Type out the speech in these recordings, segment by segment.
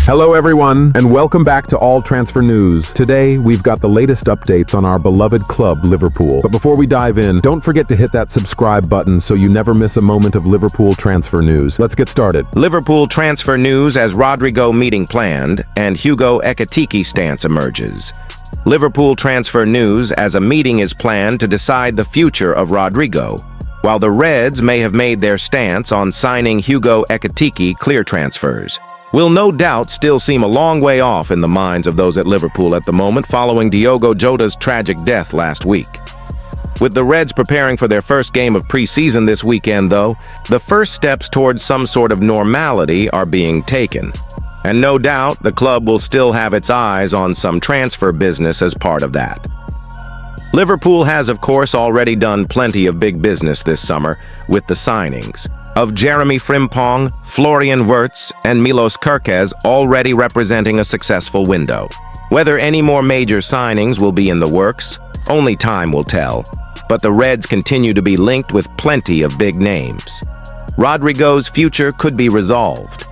Hello everyone, and welcome back to All Transfer News. Today, we've got the latest updates on our beloved club, Liverpool. But before we dive in, don't forget to hit that subscribe button so you never miss a moment of Liverpool transfer news. Let's get started. Liverpool transfer news as Rodrygo meeting planned and Hugo Ekitike stance emerges. Liverpool transfer news as a meeting is planned to decide the future of Rodrygo, while the Reds may have made their stance on signing Hugo Ekitike clear transfers. Will no doubt still seem a long way off in the minds of those at Liverpool at the moment following Diogo Jota's tragic death last week. With the Reds preparing for their first game of preseason this weekend, though, the first steps towards some sort of normality are being taken. And no doubt the club will still have its eyes on some transfer business as part of that. Liverpool has, of course, already done plenty of big business this summer with the signings of Jeremy Frimpong, Florian Wirtz, and Milos Kerkez, already representing a successful window. Whether any more major signings will be in the works, only time will tell. But the Reds continue to be linked with plenty of big names. Rodrygo's future could be resolved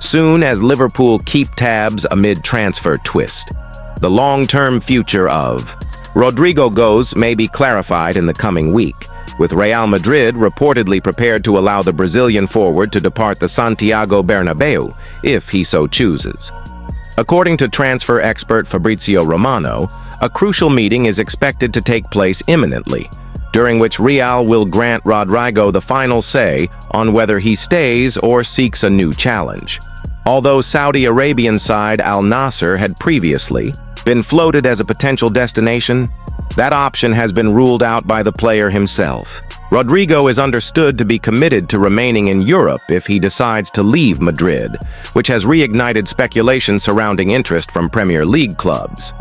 soon as Liverpool keep tabs amid transfer twist. The long-term future of Rodrygo goes may be clarified in the coming week, with Real Madrid reportedly prepared to allow the Brazilian forward to depart the Santiago Bernabeu if he so chooses. According to transfer expert Fabrizio Romano, a crucial meeting is expected to take place imminently, during which Real will grant Rodrygo the final say on whether he stays or seeks a new challenge. Although Saudi Arabian side Al Nassr had previously been floated as a potential destination, that option has been ruled out by the player himself. Rodrygo is understood to be committed to remaining in Europe if he decides to leave Madrid, which has reignited speculation surrounding interest from Premier League clubs.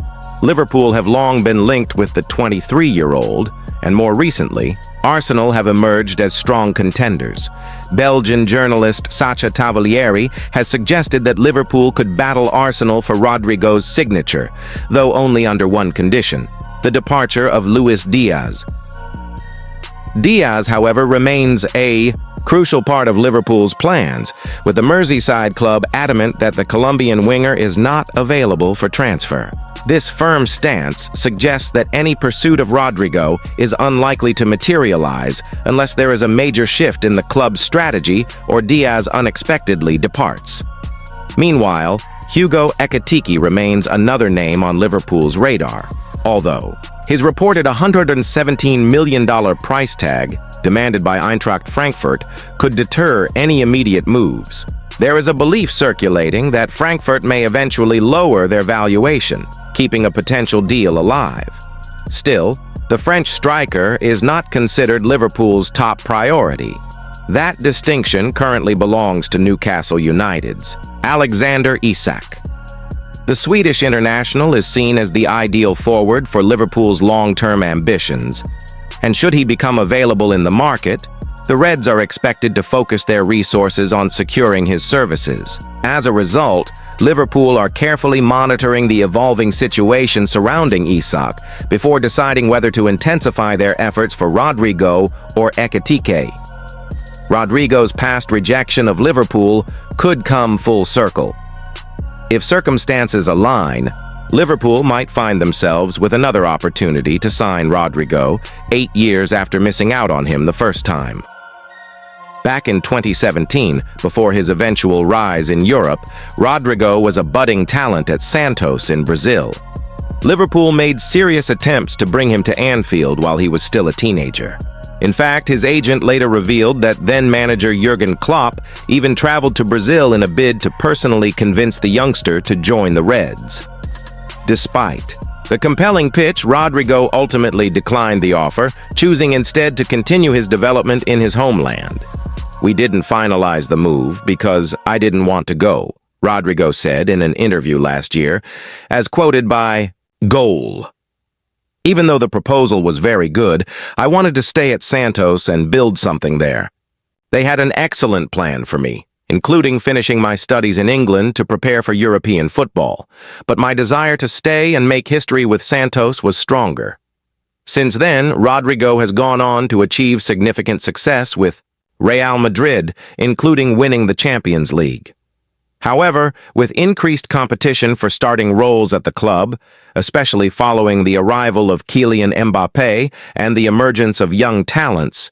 Liverpool have long been linked with the 23-year-old, and more recently, Arsenal have emerged as strong contenders. Belgian journalist Sacha Tavolieri has suggested that Liverpool could battle Arsenal for Rodrygo's signature, though only under one condition: the departure of Luis Diaz. Diaz, however, remains a crucial part of Liverpool's plans, with the Merseyside club adamant that the Colombian winger is not available for transfer. This firm stance suggests that any pursuit of Rodrygo is unlikely to materialize unless there is a major shift in the club's strategy or Diaz unexpectedly departs. Meanwhile, Hugo Ekitike remains another name on Liverpool's radar, although his reported $117 million price tag, demanded by Eintracht Frankfurt, could deter any immediate moves. There is a belief circulating that Frankfurt may eventually lower their valuation, keeping a potential deal alive. Still, the French striker is not considered Liverpool's top priority. That distinction currently belongs to Newcastle United's Alexander Isak. The Swedish international is seen as the ideal forward for Liverpool's long-term ambitions, and should he become available in the market, the Reds are expected to focus their resources on securing his services. As a result, Liverpool are carefully monitoring the evolving situation surrounding Isak before deciding whether to intensify their efforts for Rodrygo or Ekitike. Rodrygo's past rejection of Liverpool could come full circle. If circumstances align, Liverpool might find themselves with another opportunity to sign Rodrygo 8 years after missing out on him the first time. Back in 2017, before his eventual rise in Europe, Rodrygo was a budding talent at Santos in Brazil. Liverpool made serious attempts to bring him to Anfield while he was still a teenager. In fact, his agent later revealed that then-manager Jurgen Klopp even traveled to Brazil in a bid to personally convince the youngster to join the Reds. Despite the compelling pitch, Rodrygo ultimately declined the offer, choosing instead to continue his development in his homeland. "We didn't finalize the move because I didn't want to go," Rodrygo said in an interview last year, as quoted by Goal. "Even though the proposal was very good, I wanted to stay at Santos and build something there. They had an excellent plan for me, including finishing my studies in England to prepare for European football, but my desire to stay and make history with Santos was stronger. Since then, Rodrygo has gone on to achieve significant success with Real Madrid, including winning the Champions League. However, with increased competition for starting roles at the club, especially following the arrival of Kylian Mbappé and the emergence of young talents,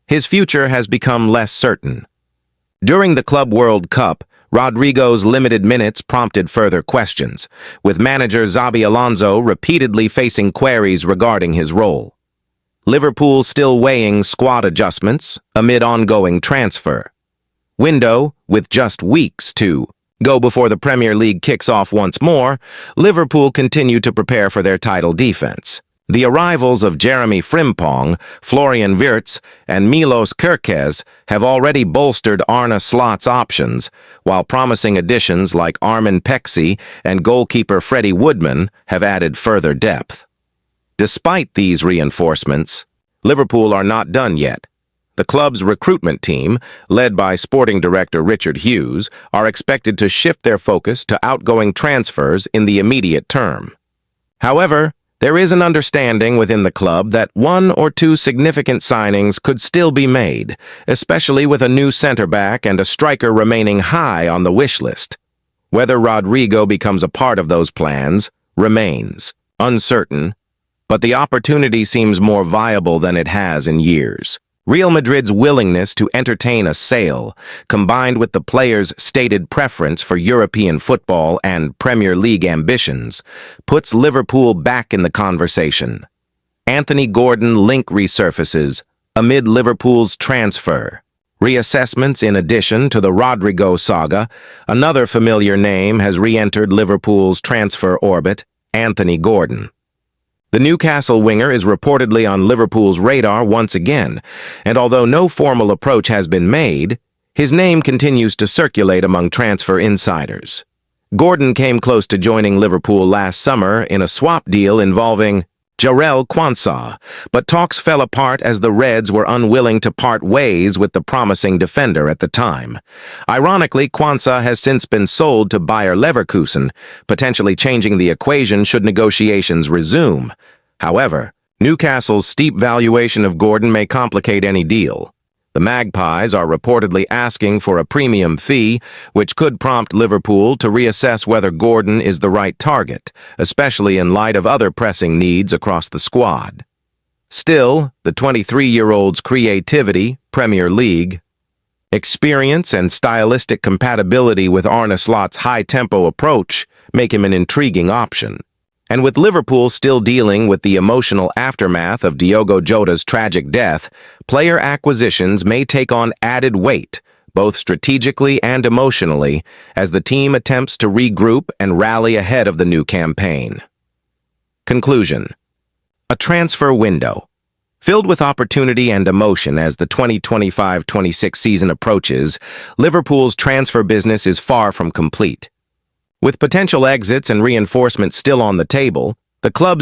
his future has become less certain. During the Club World Cup, Rodrygo's limited minutes prompted further questions, with manager Xabi Alonso repeatedly facing queries regarding his role. Liverpool still weighing squad adjustments amid ongoing transfer window. With just weeks to go before the Premier League kicks off once more, Liverpool continue to prepare for their title defense. The arrivals of Jeremy Frimpong, Florian Wirtz, and Milos Kerkez have already bolstered Arne Slot's options, while promising additions like Armin Pexi and goalkeeper Freddie Woodman have added further depth. Despite these reinforcements, Liverpool are not done yet. The club's recruitment team, led by sporting director Richard Hughes, are expected to shift their focus to outgoing transfers in the immediate term. However, there is an understanding within the club that one or two significant signings could still be made, especially with a new centre-back and a striker remaining high on the wish list. Whether Rodrygo becomes a part of those plans remains uncertain, but the opportunity seems more viable than it has in years. Real Madrid's willingness to entertain a sale, combined with the players' stated preference for European football and Premier League ambitions, puts Liverpool back in the conversation. Anthony Gordon link resurfaces amid Liverpool's transfer reassessments. In addition to the Rodrygo saga, another familiar name has re-entered Liverpool's transfer orbit: Anthony Gordon. The Newcastle winger is reportedly on Liverpool's radar once again, and although no formal approach has been made, his name continues to circulate among transfer insiders. Gordon came close to joining Liverpool last summer in a swap deal involving Jarell Quansah, but talks fell apart as the Reds were unwilling to part ways with the promising defender at the time. Ironically, Quansah has since been sold to Bayer Leverkusen, potentially changing the equation should negotiations resume. However, Newcastle's steep valuation of Gordon may complicate any deal. The Magpies are reportedly asking for a premium fee, which could prompt Liverpool to reassess whether Gordon is the right target, especially in light of other pressing needs across the squad. Still, the 23-year-old's creativity, Premier League experience, and stylistic compatibility with Arne Slot's high-tempo approach make him an intriguing option. And with Liverpool still dealing with the emotional aftermath of Diogo Jota's tragic death, player acquisitions may take on added weight, both strategically and emotionally, as the team attempts to regroup and rally ahead of the new campaign. Conclusion: a transfer window filled with opportunity and emotion as the 2025-26 season approaches. Liverpool's transfer business is far from complete. With potential exits and reinforcements still on the table, the club's